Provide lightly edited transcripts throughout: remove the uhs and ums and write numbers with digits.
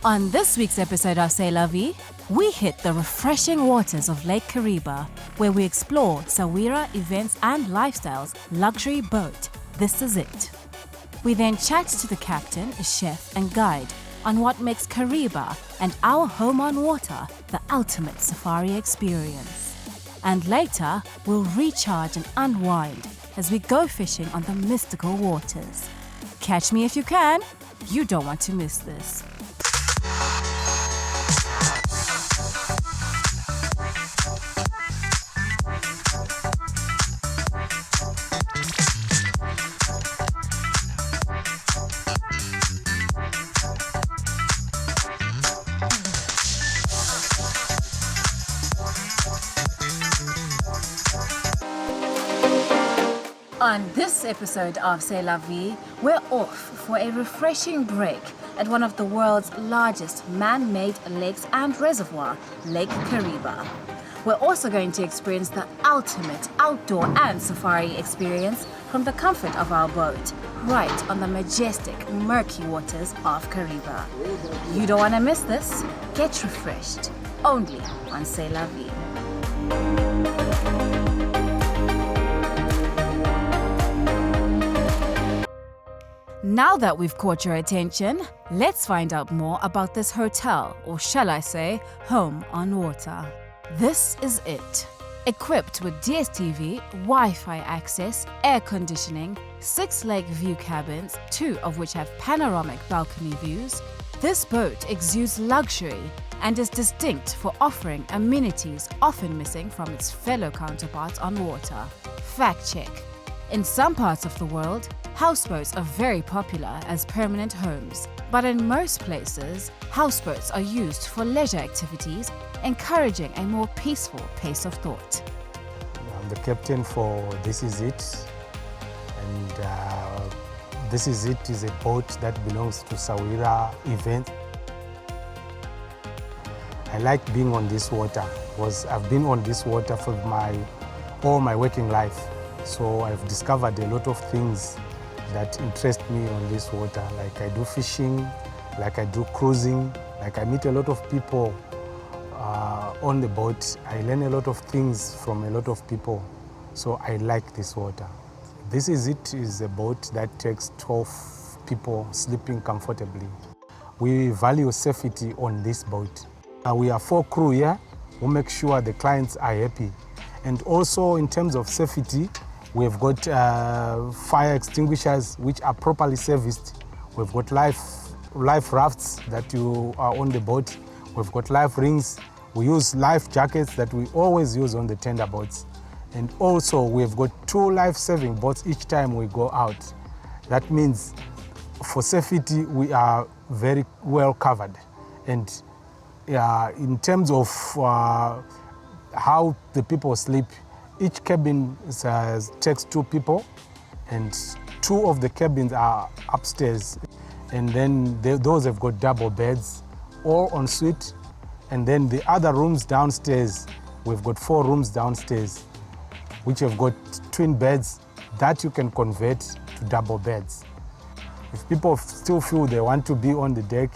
On this week's episode of C'est La Vie, we hit the refreshing waters of Lake Kariba, where we explore Sawira Events and Lifestyle's luxury boat, This Is It. We then chat to the captain, chef and guide on what makes Kariba and our home on water the ultimate safari experience. And later, we'll recharge and unwind as we go fishing on the mystical waters. Catch me if you can. You don't want to miss this. On this episode of C'est La Vie, we're off for a refreshing break at one of the world's largest man-made lakes and reservoir, Lake Kariba. We're also going to experience the ultimate outdoor and safari experience from the comfort of our boat, right on the majestic, murky waters of Kariba. You don't want to miss this. Get refreshed, only on C'est La Vie. Now that we've caught your attention, let's find out more about this hotel, or shall I say, home on water. This is it. Equipped with DSTV, Wi-Fi access, air conditioning, 6 lake view cabins, 2 of which have panoramic balcony views, this boat exudes luxury and is distinct for offering amenities often missing from its fellow counterparts on water. Fact check. In some parts of the world, houseboats are very popular as permanent homes, but in most places, houseboats are used for leisure activities, encouraging a more peaceful pace of thought. I'm the captain for This Is It, and This Is It is a boat that belongs to Sawira Events. I like being on this water because I've been on this water for all my working life. So I've discovered a lot of things that interest me on this water. Like I do fishing, like I do cruising, like I meet a lot of people on the boat. I learn a lot of things from a lot of people. So I like this water. This Is It is a boat that takes 12 people sleeping comfortably. We value safety on this boat. We are 4 crew here who make sure the clients are happy. And also in terms of safety, we've got fire extinguishers which are properly serviced. We've got life rafts that you are on the boat. We've got life rings. We use life jackets that we always use on the tender boats. And also we've got 2 life-saving boats each time we go out. That means for safety we are very well covered. And in terms of how the people sleep, each cabin takes 2 people, and 2 of the cabins are upstairs. And then those have got double beds, all en suite. And then the other rooms downstairs, we've got 4 rooms downstairs, which have got twin beds that you can convert to double beds. If people still feel they want to be on the deck,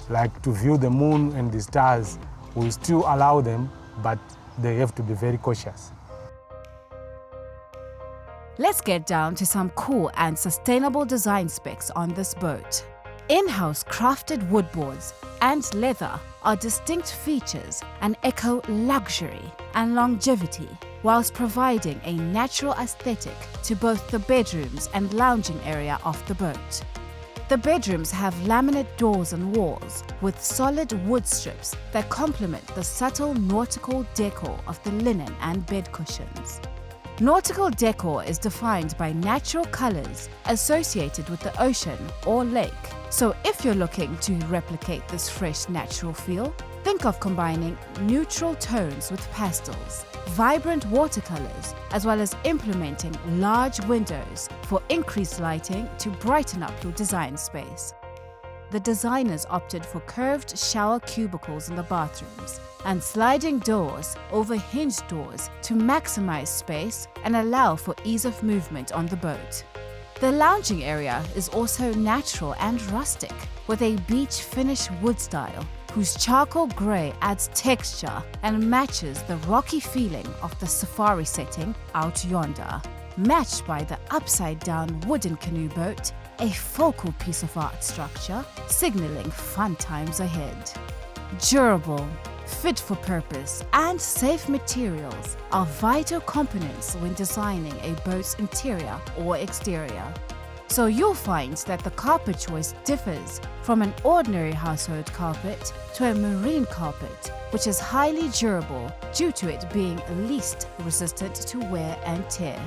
like to view the moon and the stars, we'll still allow them, but they have to be very cautious. Let's get down to some cool and sustainable design specs on this boat. In-house crafted wood boards and leather are distinct features and echo luxury and longevity, whilst providing a natural aesthetic to both the bedrooms and lounging area of the boat. The bedrooms have laminate doors and walls with solid wood strips that complement the subtle nautical decor of the linen and bed cushions. Nautical decor is defined by natural colors associated with the ocean or lake. So if you're looking to replicate this fresh natural feel, think of combining neutral tones with pastels, vibrant watercolors, as well as implementing large windows for increased lighting to brighten up your design space. The designers opted for curved shower cubicles in the bathrooms and sliding doors over hinged doors to maximize space and allow for ease of movement on the boat. The lounging area is also natural and rustic, with a beach finish wood style whose charcoal grey adds texture and matches the rocky feeling of the safari setting out yonder, matched by the upside-down wooden canoe boat, a focal piece of art structure signalling fun times ahead. Durable, fit for purpose, and safe materials are vital components when designing a boat's interior or exterior. So you'll find that the carpet choice differs from an ordinary household carpet to a marine carpet, which is highly durable due to it being least resistant to wear and tear.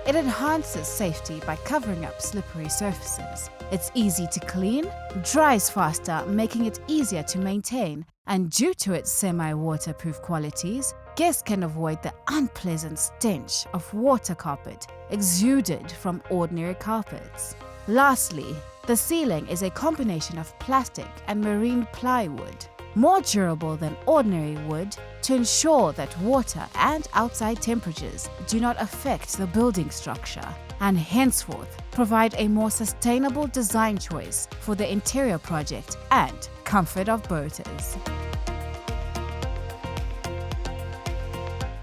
It enhances safety by covering up slippery surfaces. It's easy to clean, dries faster, making it easier to maintain, and due to its semi-waterproof qualities, guests can avoid the unpleasant stench of water carpet exuded from ordinary carpets. Lastly, the ceiling is a combination of plastic and marine plywood, more durable than ordinary wood, to ensure that water and outside temperatures do not affect the building structure, and henceforth provide a more sustainable design choice for the interior project and comfort of boaters.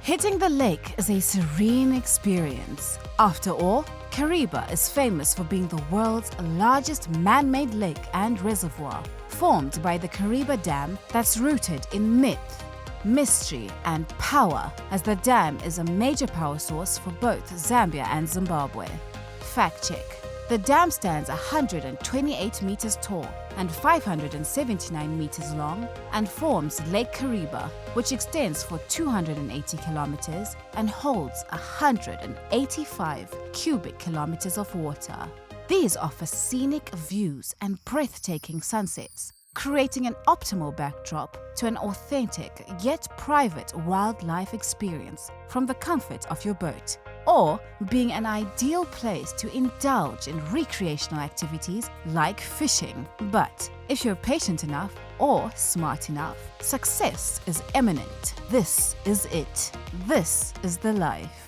Hitting the lake is a serene experience. After all, Kariba is famous for being the world's largest man-made lake and reservoir, formed by the Kariba Dam that's rooted in myth, mystery, and power, as the dam is a major power source for both Zambia and Zimbabwe. Fact check. The dam stands 128 meters tall and 579 meters long and forms Lake Kariba, which extends for 280 kilometers and holds 185 cubic kilometers of water. These offer scenic views and breathtaking sunsets, creating an optimal backdrop to an authentic yet private wildlife experience from the comfort of your boat, or being an ideal place to indulge in recreational activities like fishing. But if you're patient enough or smart enough, success is imminent. This is it. This is the life.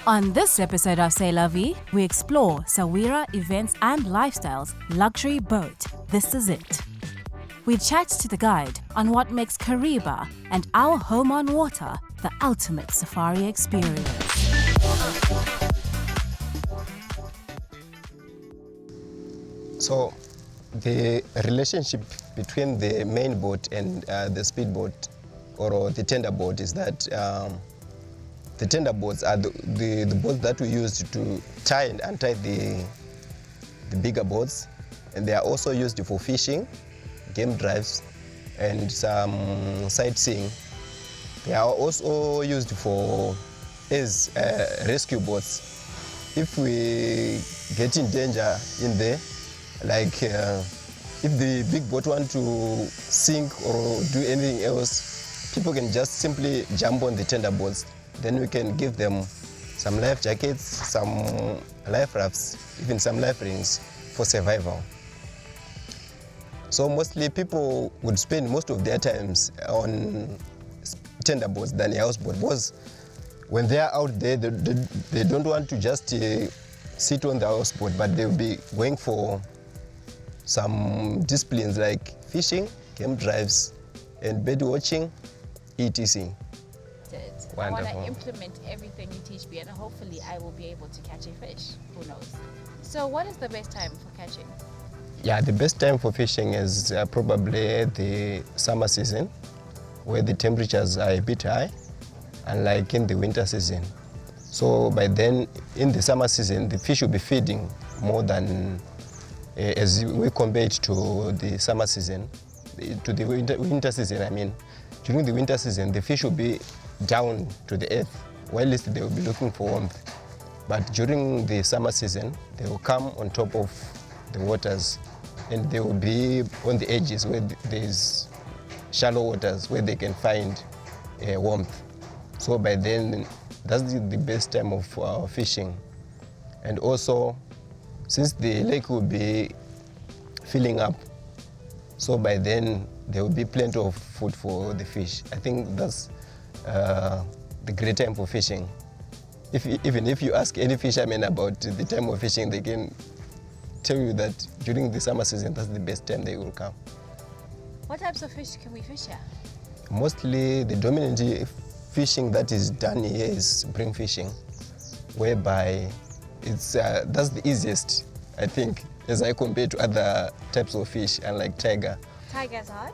On this episode of C'est La Vie, we explore Sawira Events and Lifestyle's luxury boat, This Is It. We chat to the guide on what makes Kariba and our home on water the ultimate safari experience. So, the relationship between the main boat and the speedboat or the tender boat is that the tender boats are the boats that we use to tie and untie the bigger boats, and they are also used for fishing, game drives, and some sightseeing. They are also used as rescue boats. If we get in danger in there, like if the big boat want to sink or do anything else, people can just simply jump on the tender boats. Then we can give them some life jackets, some life rafts, even some life rings for survival. So mostly people would spend most of their times on tender boats than a houseboat, because when they are out there, they don't want to just sit on the houseboat, but they'll be going for some disciplines like fishing, game drives, and bird watching, etc. I want to implement everything you teach me, and hopefully I will be able to catch a fish. Who knows? So what is the best time for catching? Yeah, the best time for fishing is probably the summer season, where the temperatures are a bit high, unlike in the winter season. So by then, in the summer season, the fish will be feeding more than as we compare it to the summer season, to the winter season. I mean, during the winter season, the fish will be down to the earth, while they will be looking for warmth. But during the summer season, they will come on top of the waters, and they will be on the edges where there's shallow waters where they can find warmth. So by then, that's the best time of fishing. And also, since the lake will be filling up, so by then there will be plenty of food for the fish. I think that's the great time for fishing. Even if you ask any fisherman about the time of fishing, they can tell you that during the summer season, that's the best time they will come. What types of fish can we fish here? Mostly the dominant fishing that is done here is bream fishing, whereby that's the easiest, I think, as I compare to other types of fish, unlike tiger. Tiger's hard?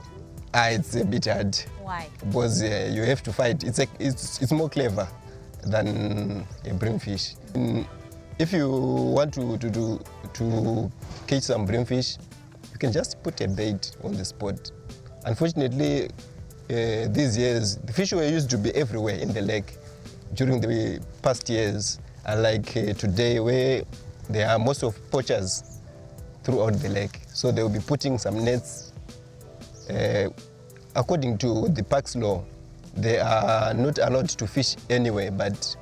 It's a bit hard. Why? Because you have to fight. It's more clever than a bream fish. If you want to catch some bream fish, you can just put a bait on the spot. Unfortunately, these years, the fish were used to be everywhere in the lake during the past years, unlike today where there are most of poachers throughout the lake. So they will be putting some nets. According to the park's law, they are not allowed to fish anywhere, but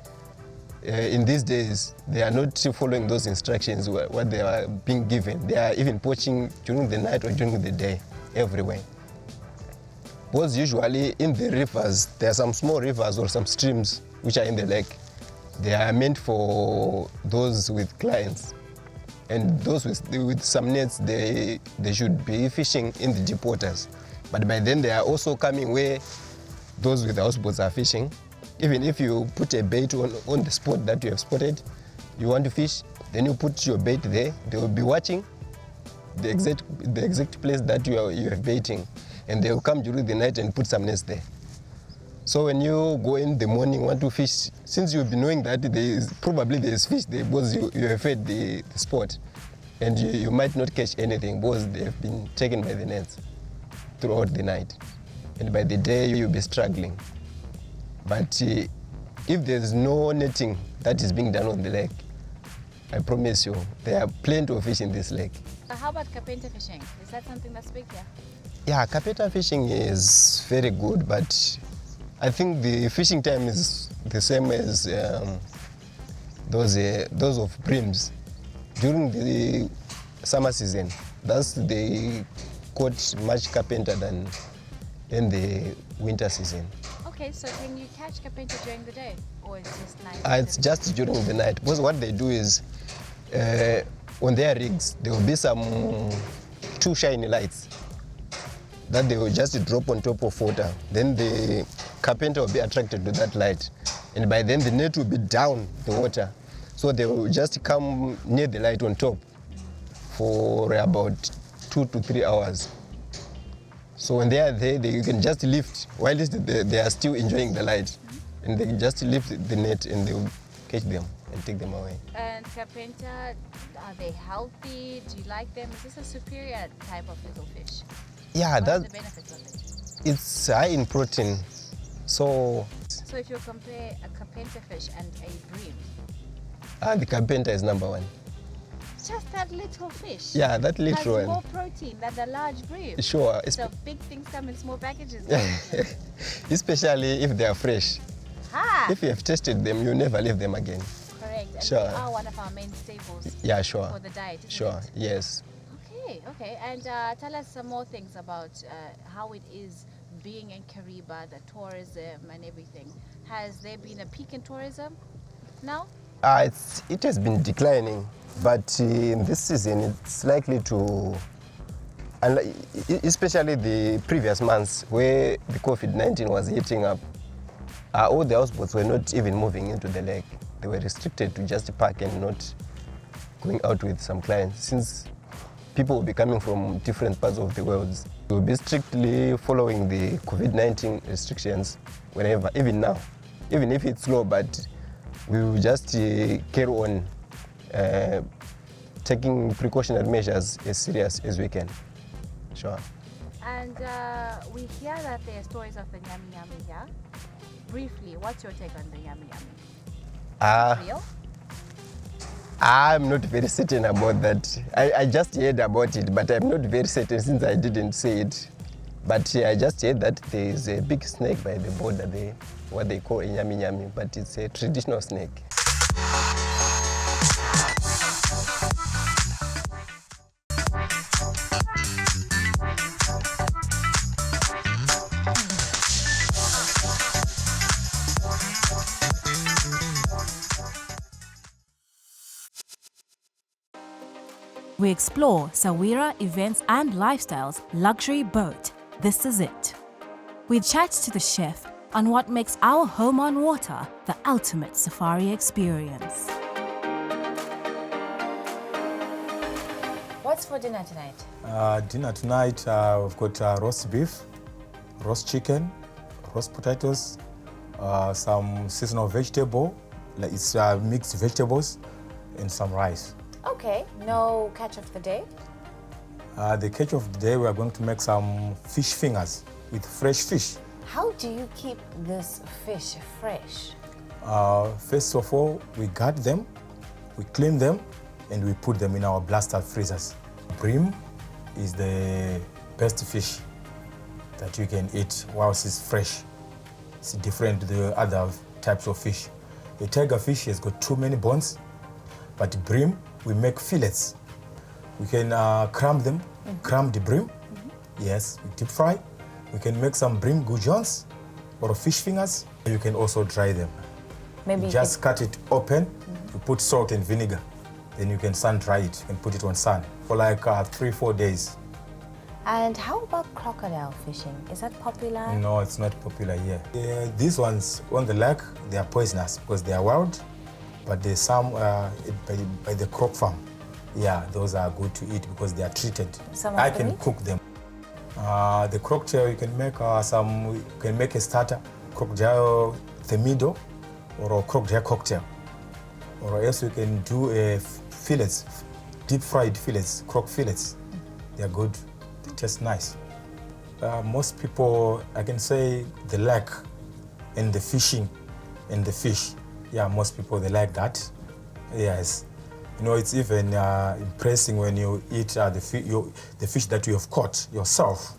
in these days, they are not following those instructions, what they are being given. They are even poaching during the night or during the day, everywhere. Because usually in the rivers, there are some small rivers or some streams which are in the lake. They are meant for those with clients. And those with some nets, they should be fishing in the deep waters. But by then, they are also coming where those with houseboats are fishing. Even if you put a bait on the spot that you have spotted, you want to fish, then you put your bait there. They will be watching the exact place that you are baiting, and they will come during the night and put some nets there. So when you go in the morning, want to fish, since you'll be knowing that probably there's fish there because you have fed the spot, and you might not catch anything because they have been taken by the nets throughout the night. And by the day, you'll be struggling. But if there's no netting that is being done on the lake, I promise you, there are plenty of fish in this lake. How about carpenter fishing? Is that something that's big here? Yeah, carpenter fishing is very good, but I think the fishing time is the same as those of breams. During the summer season, they caught much carpenter than in the winter season. Okay, so can you catch carpenter during the day, or it's just night? It's just during the night, because what they do is, on their rigs, there will be some 2 shiny lights that they will just drop on top of water. Then the carpenter will be attracted to that light, and by then the net will be down the water. So they will just come near the light on top for about 2 to 3 hours. So when they are there, you can just lift, while they are still enjoying the light, and they can just lift the net and they will catch them and take them away. And carpenter, are they healthy? Do you like them? Is this a superior type of little fish? Yeah, what are the benefits of it? It's high in protein. So if you compare a carpenter fish and a bream, the carpenter is number 1. Just that little fish. Yeah, that little has one. more protein than the large bream. Sure. So big things come in small packages. Especially if they are fresh. Ah. If you have tasted them, you never leave them again. Correct. And Sure. they are one of our main staples. Yeah, sure. For the diet. Isn't Sure. it? Yes. Okay. And tell us some more things about how it is being in Kariba, the tourism and everything. Has there been a peak in tourism now? It has been declining, but in this season it's likely to, especially the previous months where the COVID-19 was hitting up, all the houseboats were not even moving into the lake. They were restricted to just park and not going out with some clients, since people will be coming from different parts of the world. We will be strictly following the COVID-19 restrictions whenever, even now, even if it's slow, but we will just carry on taking precautionary measures as serious as we can. Sure. And we hear that there are stories of the Nyami Nyami here. Briefly, what's your take on the Nyami Nyami? Real? I'm not very certain about that. I just heard about it, but I'm not very certain since I didn't see it. But I just heard that there is a big snake by the border there, what they call a Nyami Nyami, but it's a traditional snake. We explore Sawira Events and Lifestyle's luxury boat, This Is It. We chat to the chef on what makes our home on water the ultimate safari experience. What's for dinner tonight? Dinner tonight, we've got roast beef, roast chicken, roast potatoes, some seasonal vegetable, like it's mixed vegetables, and some rice. Okay, no catch of the day? The catch of the day, we are going to make some fish fingers with fresh fish. How do you keep this fish fresh? First of all, we gut them, we clean them, and we put them in our blaster freezers. Bream is the best fish that you can eat whilst it's fresh. It's different to the other types of fish. The tiger fish has got too many bones, but bream, we make fillets. We can cram them, cram the bream. Yes, we deep fry. We can make some bream goujon or fish fingers. You can also dry them. Maybe you just cut it open, you put salt and vinegar. Then you can sun dry it and put it on sun for like 3-4 days. And how about crocodile fishing? Is that popular? No, it's not popular here. These ones on the lake, they are poisonous because they are wild, but there's some by the croc farm. Yeah, those are good to eat because they are treated. I can cook them. The crocodile, you can make you can make a starter, crocodile themido or a crocodile cocktail. Or else you can do fillets, deep fried fillets, croc fillets. They are good, they taste nice. Most people, I can say the lake and the fishing and the fish. Yeah, most people, they like that. Yes. You know, it's even impressive when you eat the fish that you have caught yourself.